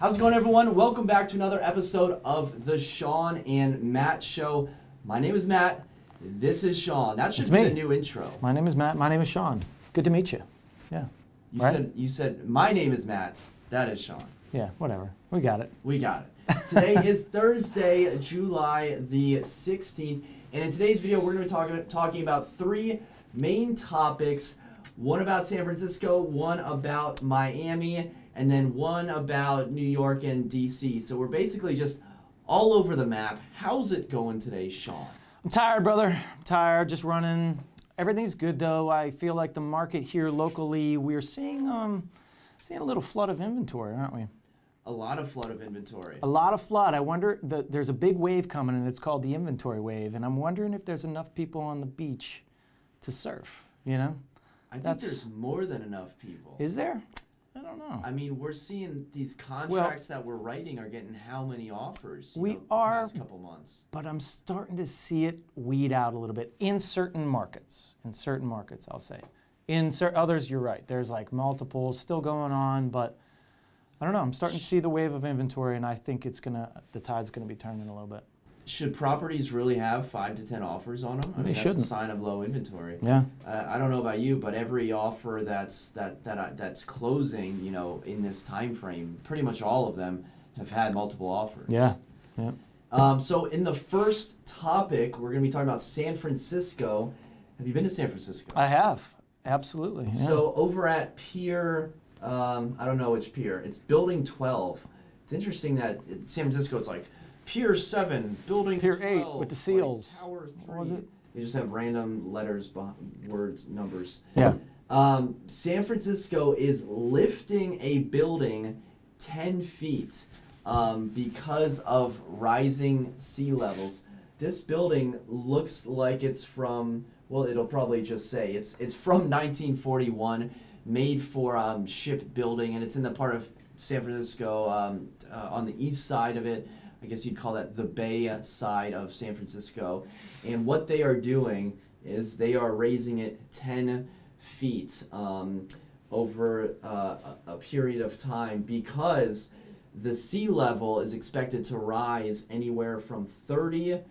How's it going, everyone? Welcome back to another episode of the Shawn and Matt Show. My name is Matt. This is Shawn. That should be the new intro. My name is Matt. My name is Shawn. Good to meet you. Yeah. You said my name is Matt. That is Shawn. Yeah, whatever. We got it. We got it. Today is Thursday, July the 16th, and in today's video we're going to be talking about three main topics. One about San Francisco, one about Miami, and then one about New York and DC. So we're basically just all over the map. How's it going today, Shawn? I'm tired, brother. I'm tired, just running. Everything's good, though. I feel like the market here locally, we're seeing a little flood of inventory, aren't we? A lot of flood of inventory. A lot of flood. I wonder, there's a big wave coming, and it's called the inventory wave, and I'm wondering if there's enough people on the beach to surf, you know? I think there's more than enough people. Is there? I don't know. I mean, we're seeing these contracts that we're writing are getting how many offers? The past couple months. But I'm starting to see it weed out a little bit in certain markets. In certain markets, I'll say. In others, you're right. There's like multiples still going on, but I don't know. I'm starting to see the wave of inventory, and I think the tide's gonna be turning a little bit. Should properties really have 5 to 10 offers on them? I mean, that's a sign of low inventory. Yeah. I don't know about you, but every offer that's closing, you know, in this time frame, pretty much all of them have had multiple offers. Yeah. Yeah. So in the first topic, we're going to be talking about San Francisco. Have you been to San Francisco? I have. Absolutely. Yeah. So over at Pier, I don't know which pier. It's Building 12. It's interesting that in San Francisco, it's like Pier 7, Building Pier 12, 8 with the seals. Like Tower 3. What was it? They just have random letters, words, numbers. Yeah. San Francisco is lifting a building 10 feet because of rising sea levels. This building looks like it's from, well, it'll probably just say it's from 1941, made for shipbuilding, and it's in the part of San Francisco on the east side of it. I guess you'd call that the Bay side of San Francisco. And what they are doing is they are raising it 10 feet over a period of time because the sea level is expected to rise anywhere from 30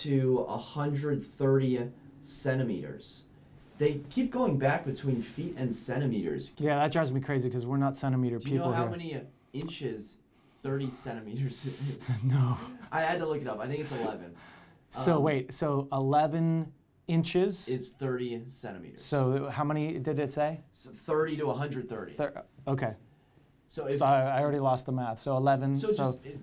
to 130 centimeters. They keep going back between feet and centimeters. Yeah, that drives me crazy because we're not centimeter people here. Do you know how many inches 30 centimeters is? No. I had to look it up. I think it's 11. So wait, so 11 inches? Is 30 centimeters. So how many did it say? So 30 to 130. Okay. So if I already lost the math. So 11, so it's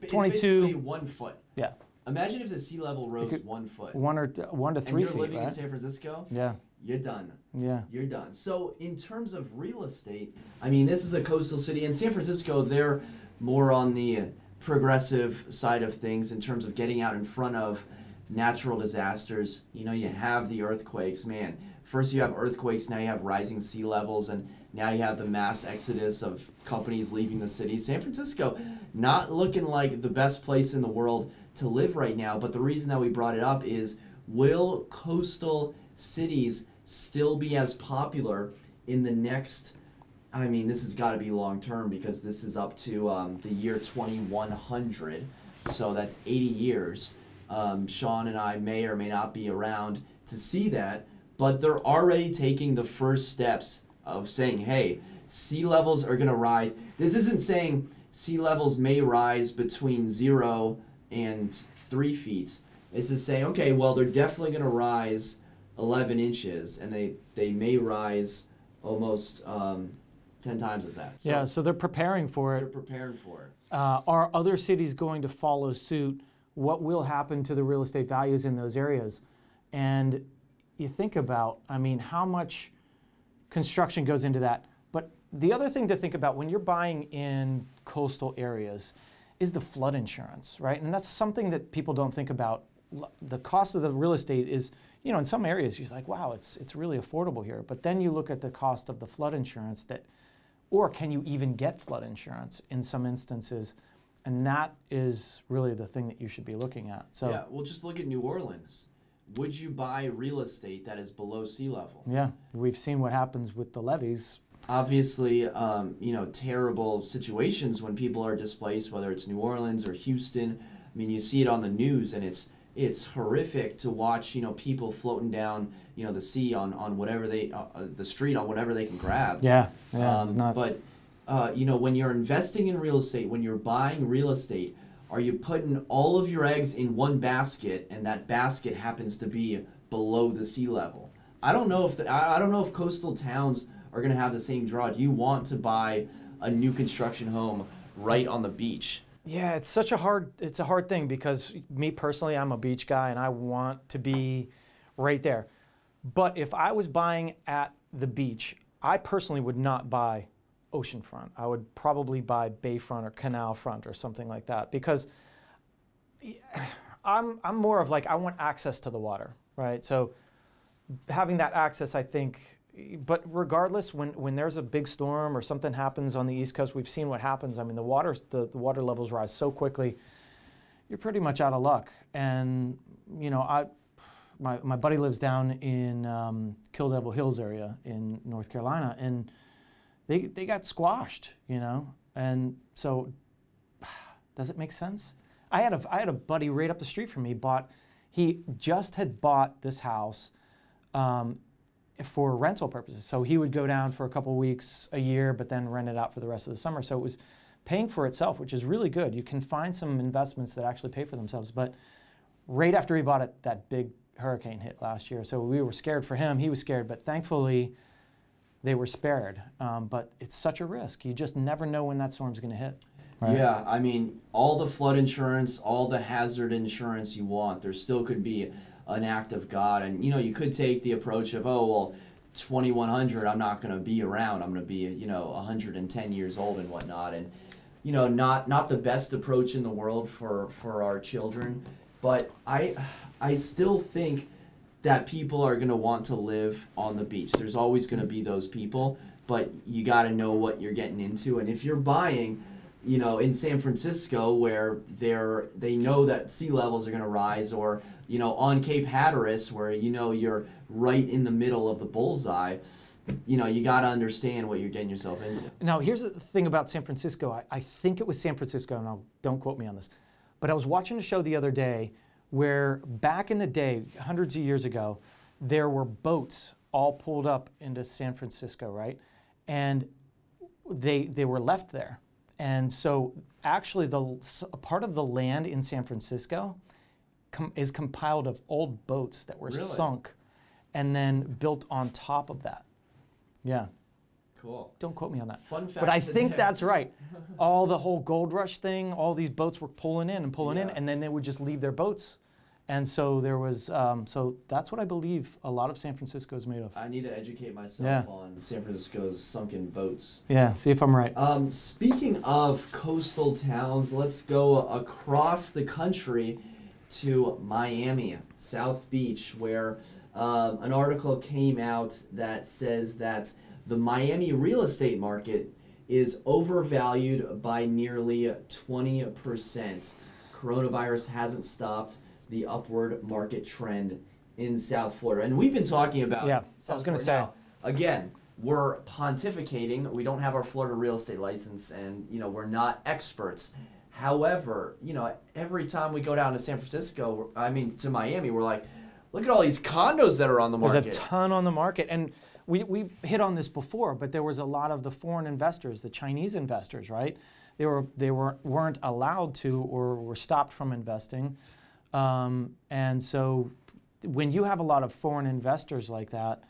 22. basically 1 foot. Yeah. Imagine if the sea level rose 1 foot. 1 to 3 feet, and you're living right? in San Francisco? Yeah. You're done. Yeah. You're done. So in terms of real estate, I mean, this is a coastal city. In San Francisco, they're more on the progressive side of things in terms of getting out in front of natural disasters. You know, you have the earthquakes, man. First you have earthquakes, now you have rising sea levels, and now you have the mass exodus of companies leaving the city. San Francisco, not looking like the best place in the world to live right now, but the reason that we brought it up is, will coastal cities still be as popular in the next, I mean, this has got to be long term because this is up to the year 2100, so that's 80 years. Shawn and I may or may not be around to see that, but they're already taking the first steps of saying, hey, sea levels are going to rise. This isn't saying sea levels may rise between 0 and 3 feet. This is saying, okay, well, they're definitely going to rise 11 inches, and they may rise almost 10 times as that. So yeah, so they're preparing for it. They're preparing for it. Are other cities going to follow suit? What will happen to the real estate values in those areas? And you think about, I mean, how much construction goes into that. But the other thing to think about when you're buying in coastal areas is the flood insurance, right? And that's something that people don't think about. The cost of the real estate is, you know, in some areas you're like, wow, it's really affordable here. But then you look at the cost of the flood insurance or can you even get flood insurance in some instances? And that is really the thing that you should be looking at. So yeah, well, just look at New Orleans. Would you buy real estate that is below sea level? Yeah, we've seen what happens with the levees. obviously, you know, terrible situations when people are displaced, whether it's New Orleans or Houston. I mean, you see it on the news, and it's horrific to watch, you know, people floating down, you know, the sea on whatever they, the street on whatever they can grab. Yeah, it's nuts. But, you know, when you're investing in real estate, when you're buying real estate, are you putting all of your eggs in one basket, and that basket happens to be below the sea level? I don't know if coastal towns are going to have the same draw. Do you want to buy a new construction home right on the beach? Yeah, it's a hard thing, because me personally, I'm a beach guy and I want to be right there. But if I was buying at the beach, I personally would not buy oceanfront. I would probably buy bayfront or canal front or something like that, because I'm more of like, I want access to the water, right? So having that access, I think, but regardless, when there's a big storm or something happens on the East Coast, we've seen what happens. I mean, the water levels rise so quickly, you're pretty much out of luck. And, you know, my buddy lives down in Kill Devil Hills area in North Carolina, and they got squashed, you know. And so, does it make sense? I had a buddy right up the street from me. He just had bought this house for rental purposes. So he would go down for a couple weeks a year, but then rent it out for the rest of the summer. So it was paying for itself, which is really good. You can find some investments that actually pay for themselves. But right after he bought it, that big hurricane hit last year. So we were scared for him. He was scared, but thankfully they were spared. But it's such a risk. You just never know when that storm's going to hit. Right? Yeah, I mean, all the flood insurance, all the hazard insurance you want, there still could be an act of God. And, you know, you could take the approach of, oh, well, 2100, I'm not going to be around. I'm going to be, you know, 110 years old and whatnot. And, you know, not the best approach in the world for our children. But I still think that people are going to want to live on the beach. There's always going to be those people, but you got to know what you're getting into. And if you're buying, you know, in San Francisco, where they know that sea levels are going to rise, or, you know, on Cape Hatteras, where, you know, you're right in the middle of the bullseye, you know, you got to understand what you're getting yourself into. Now, here's the thing about San Francisco. I think it was San Francisco, and don't quote me on this, but I was watching a show the other day where back in the day, hundreds of years ago, there were boats all pulled up into San Francisco, right? And they were left there. And so actually a part of the land in San Francisco is compiled of old boats that were sunk and then built on top of that. Yeah. Cool. Don't quote me on that. Fun fact. But I think that's right. All the whole gold rush thing, all these boats were pulling in, and then they would just leave their boats. And so there was, so that's what I believe a lot of San Francisco is made of. I need to educate myself on San Francisco's sunken boats. Yeah, see if I'm right. Speaking of coastal towns, let's go across the country to Miami, South Beach, where an article came out that says that the Miami real estate market is overvalued by nearly 20%. Coronavirus hasn't stopped the upward market trend in South Florida. And we've been talking about I was going to say. Now. Again, we're pontificating. We don't have our Florida real estate license, and, you know, we're not experts. However, you know, every time we go down to San Francisco, to Miami, we're like, look at all these condos that are on the market. There's a ton on the market. And we hit on this before, but there was a lot of the foreign investors, the Chinese investors, right? They weren't allowed to, or were stopped from investing. And so when you have a lot of foreign investors like that,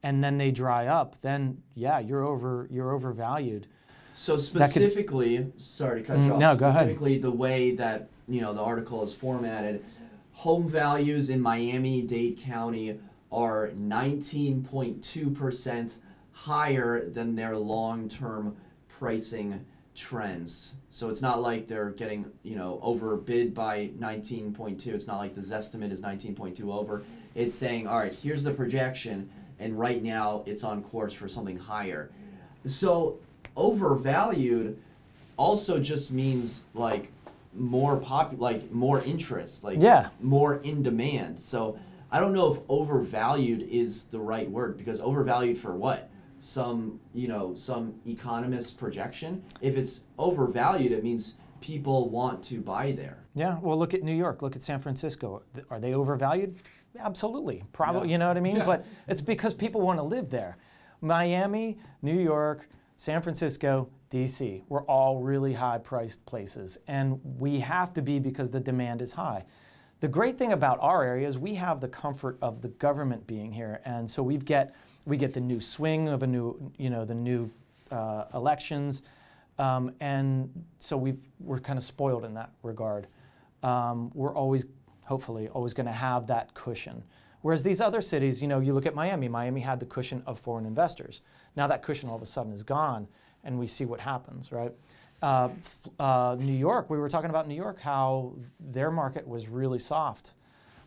and then they dry up, then you're overvalued. So specifically, sorry to cut you off. No, go ahead. Specifically, the way that, you know, the article is formatted, home values in Miami-Dade County are 19.2% higher than their long-term pricing trends. So it's not like they're getting, you know, overbid by 19.2. It's not like the Zestimate is 19.2 over. It's saying, all right, here's the projection, and right now it's on course for something higher. So overvalued also just means like more more interest, like more in demand. So I don't know if overvalued is the right word, because overvalued for what? some some economist projection. If it's overvalued, it means people want to buy there. Yeah, well, look at New York, look at San Francisco. Are they overvalued? Absolutely, probably, Yeah. you know what I mean? Yeah. But it's because people want to live there. Miami, New York, San Francisco, DC, we're all really high-priced places, and we have to be because the demand is high. The great thing about our area is we have the comfort of the government being here, and so we get the new swing of the new elections, and so we're kind of spoiled in that regard. We're always, hopefully, always going to have that cushion. Whereas these other cities, you look at Miami. Miami had the cushion of foreign investors. Now that cushion all of a sudden is gone, and we see what happens, right? New York, we were talking about New York, how their market was really soft.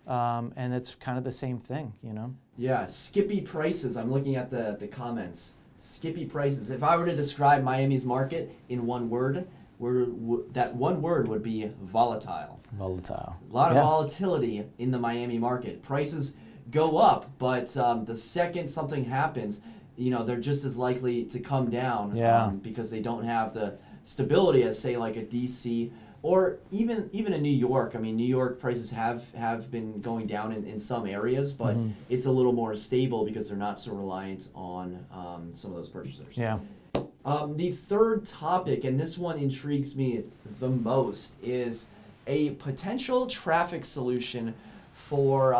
And it's kind of the same thing, Yeah, skippy prices. I'm looking at the comments. Skippy prices. If I were to describe Miami's market in one word, that one word would be volatile. Volatile. A lot of volatility in the Miami market. Prices go up, but the second something happens, they're just as likely to come down because they don't have the stability as, say, like a DC or even in New York. I mean, New York prices have been going down in some areas, but it's a little more stable because they're not so reliant on some of those purchasers. Yeah. The third topic, and this one intrigues me the most, is a potential traffic solution for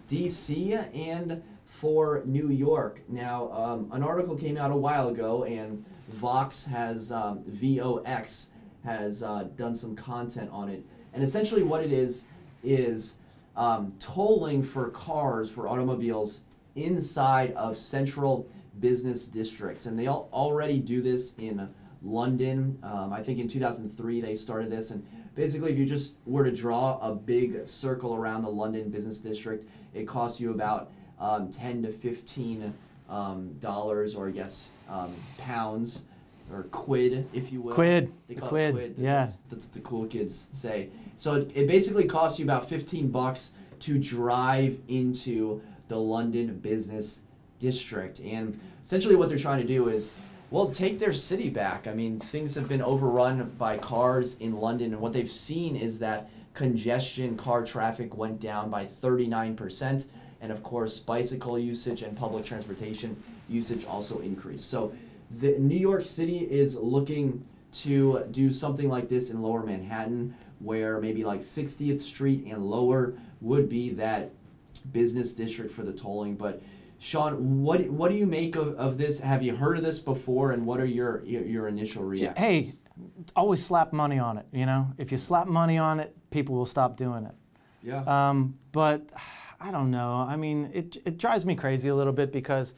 DC and for New York. Now, an article came out a while ago, and Vox has, VOX has done some content on it. And essentially what it is tolling for cars, for automobiles, inside of central business districts. And they already do this in London. I think in 2003 they started this. And basically if you just were to draw a big circle around the London business district, it costs you about $10 to $15 or I guess pounds or quid, if you will. Quid. They call quid. it quid. Yeah. That's what the cool kids say. So it basically costs you about $15 to drive into the London business district. And essentially what they're trying to do is, well, take their city back. I mean, things have been overrun by cars in London, and what they've seen is that congestion, car traffic went down by 39%, and of course, bicycle usage and public transportation usage also increased. So the New York City is looking to do something like this in Lower Manhattan, where maybe like 60th Street and lower would be that business district for the tolling. But Shawn, what do you make of this? Have you heard of this before, and what are your initial reactions? Hey, always slap money on it, If you slap money on it, people will stop doing it. Yeah. But I don't know. I mean, it drives me crazy a little bit because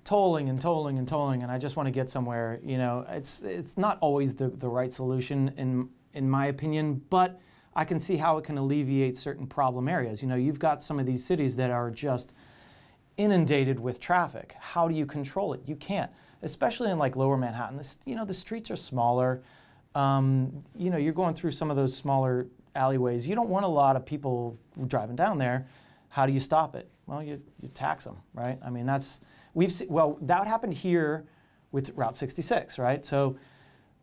tolling, and I just want to get somewhere, It's not always the right solution in my opinion, but I can see how it can alleviate certain problem areas. You've got some of these cities that are just inundated with traffic. How do you control it? You can't, especially in like Lower Manhattan. The streets are smaller. You're going through some of those smaller alleyways. You don't want a lot of people driving down there. How do you stop it? Well, you tax them, right? I mean, that happened here with Route 66, right? So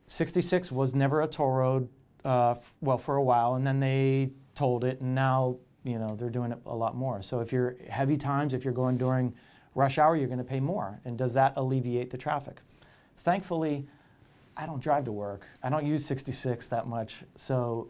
66 was never a toll road, for a while, and then they tolled it, and now they're doing it a lot more. So if you're heavy times, if you're going during rush hour, you're going to pay more. And does that alleviate the traffic? Thankfully, I don't drive to work. I don't use 66 that much. So,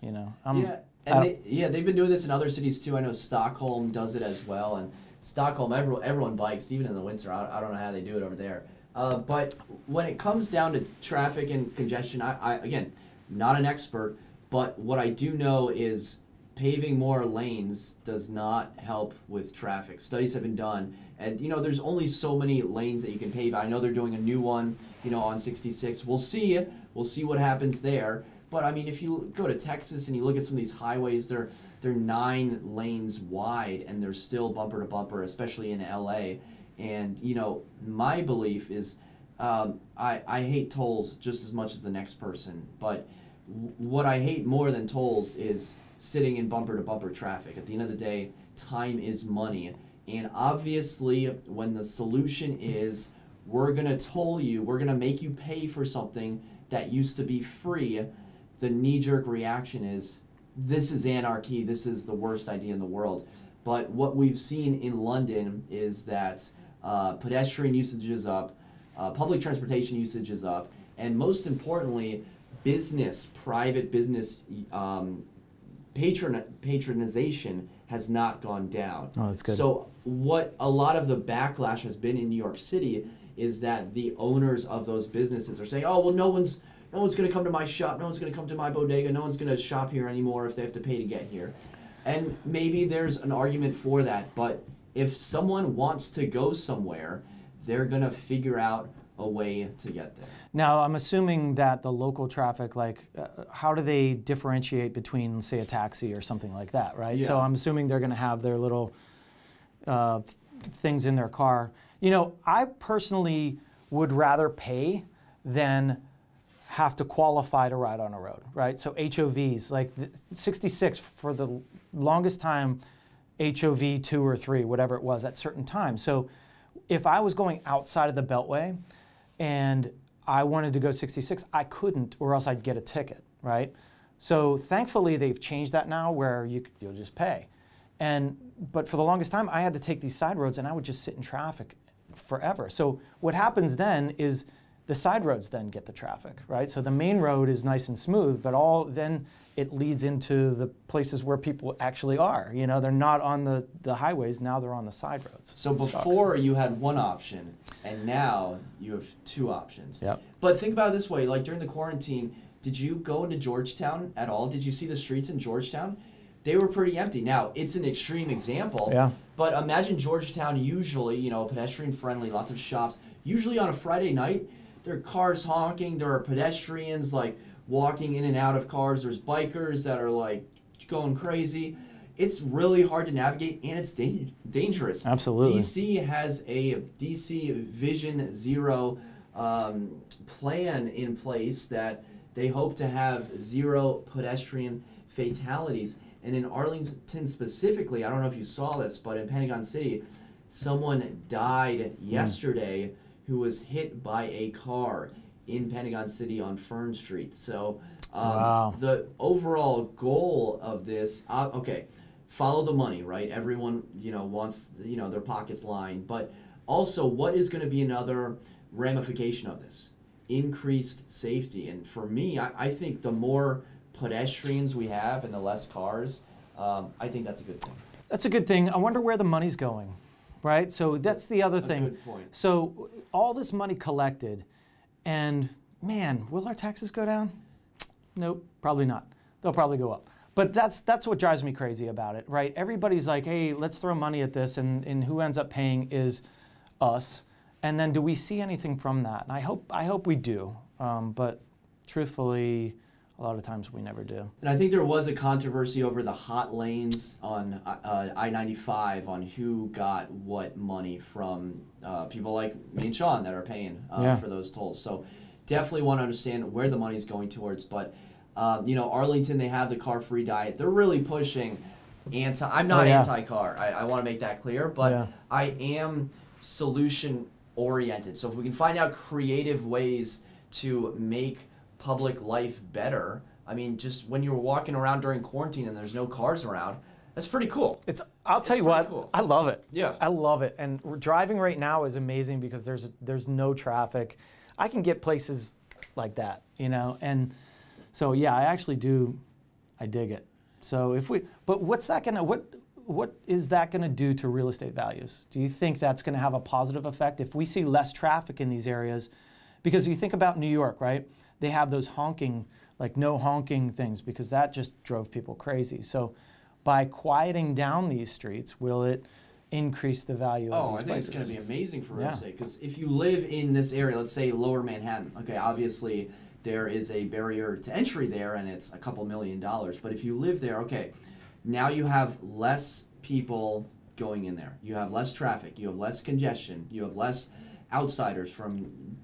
they've been doing this in other cities too. I know Stockholm does it as well. And Stockholm, everyone bikes, even in the winter. I don't know how they do it over there. But when it comes down to traffic and congestion, I again, not an expert, but what I do know is paving more lanes does not help with traffic. Studies have been done, and there's only so many lanes that you can pave. I know they're doing a new one, on 66. We'll see what happens there. But I mean, if you go to Texas and you look at some of these highways, they're 9 lanes wide, and they're still bumper to bumper, especially in LA. And my belief is, I hate tolls just as much as the next person. But what I hate more than tolls is sitting in bumper-to-bumper traffic. At the end of the day, time is money. And obviously, when the solution is we're going to toll you, we're going to make you pay for something that used to be free, the knee-jerk reaction is, this is anarchy, this is the worst idea in the world. But what we've seen in London is that pedestrian usage is up, public transportation usage is up, and most importantly, private business patronization has not gone down. Oh, that's good. So what a lot of the backlash has been in New York City is that the owners of those businesses are saying, oh, well, no one's going to come to my shop, no one's going to come to my bodega, no one's going to shop here anymore if they have to pay to get here. And maybe there's an argument for that, but if someone wants to go somewhere, they're going to figure out a way to get there. Now, I'm assuming that the local traffic, like, how do they differentiate between, say, a taxi or something like that, right? Yeah. So I'm assuming they're going to have their little things in their car. You know, I personally would rather pay than have to qualify to ride on a road, right? So HOVs, like 66 for the longest time, HOV 2 or 3, whatever it was at certain times. So if I was going outside of the Beltway and I wanted to go 66, I couldn't, or else I'd get a ticket, right? So thankfully they've changed that now where you'll just pay. But for the longest time I had to take these side roads and I would just sit in traffic forever. So what happens then is the side roads then get the traffic, right? So the main road is nice and smooth, but then it leads into the places where people actually are. You know, they're not on the highways, now they're on the side roads. So before you had one option, and now you have two options. Yep. But think about it this way, like during the quarantine, did you go into Georgetown at all? Did you see the streets in Georgetown? They were pretty empty. Now, it's an extreme example, yeah. But imagine Georgetown usually, you know, pedestrian friendly, lots of shops. Usually on a Friday night, there are cars honking, there are pedestrians like walking in and out of cars, there's bikers that are like going crazy. It's really hard to navigate and it's dangerous. Absolutely. DC has a DC Vision Zero plan in place that they hope to have 0 pedestrian fatalities. And in Arlington specifically, I don't know if you saw this, but in Pentagon City, someone died yesterday who was hit by a car in Pentagon City on Fern Street. So wow. The overall goal of this, okay, follow the money, right? Everyone, you know, wants, you know, their pockets lined. But also, what is going to be another ramification of this? Increased safety. And for me, I think the more pedestrians we have and the less cars, I think that's a good thing. That's a good thing. I wonder where the money's going, right? So that's the other thing. Good point. So all this money collected, and man, will our taxes go down? Nope, probably not. They'll probably go up. But that's what drives me crazy about it, right? Everybody's like, hey, let's throw money at this, and who ends up paying is us. And then do we see anything from that? And I hope we do, but truthfully, a lot of times we never do. And I think there was a controversy over the hot lanes on I-95 on who got what money from people like me and Shawn that are paying for those tolls. So definitely want to understand where the money is going towards. But, you know, Arlington, they have the car-free diet. They're really pushing I'm not anti-car. I want to make that clear. But I am solution-oriented. So if we can find out creative ways to make public life better. I mean, just when you're walking around during quarantine and there's no cars around, that's pretty cool. I'll tell you what, cool. I love it. Yeah. I love it. And driving right now is amazing because there's no traffic. I can get places like that, you know? And so yeah, I actually I dig it. So but what is that gonna do to real estate values? Do you think that's gonna have a positive effect if we see less traffic in these areas? Because you think about New York, right? They have those honking, like no honking things, because that just drove people crazy. So by quieting down these streets, will it increase the value of these places? I think it's going to be amazing for real estate. Because if you live in this area, let's say Lower Manhattan, okay, obviously there is a barrier to entry there and it's a couple $1 million. But if you live there, okay, now you have less people going in there. You have less traffic. You have less congestion. You have less outsiders from,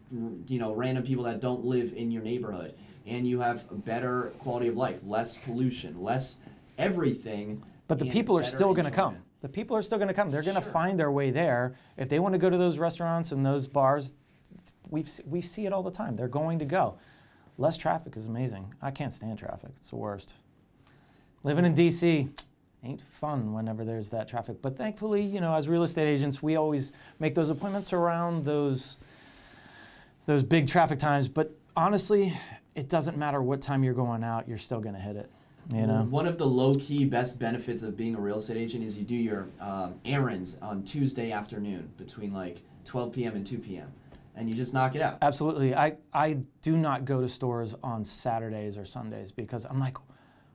you know, random people that don't live in your neighborhood, and you have a better quality of life, less pollution, less everything. But the people are still going to come. The people are still going to come. They're going to find their way there. If they want to go to those restaurants and those bars, we see it all the time. They're going to go. Less traffic is amazing. I can't stand traffic. It's the worst. Living in DC ain't fun whenever there's that traffic. But thankfully, you know, as real estate agents, we always make those appointments around those big traffic times. But honestly, it doesn't matter what time you're going out, you're still going to hit it. You know? One of the low-key best benefits of being a real estate agent is you do your errands on Tuesday afternoon between like 12 p.m. and 2 p.m. and you just knock it out. Absolutely. I do not go to stores on Saturdays or Sundays because I'm like,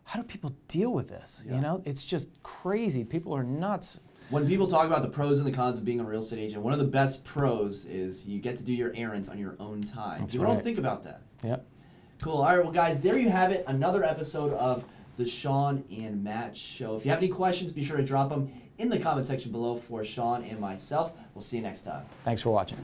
how do people deal with this? Yeah. You know, it's just crazy. People are nuts. When people talk about the pros and the cons of being a real estate agent, one of the best pros is you get to do your errands on your own time. That's People right. don't think about that. Yep. Cool. All right, well, guys, there you have it. Another episode of the Shawn and Matt Show. If you have any questions, be sure to drop them in the comment section below for Shawn and myself. We'll see you next time. Thanks for watching.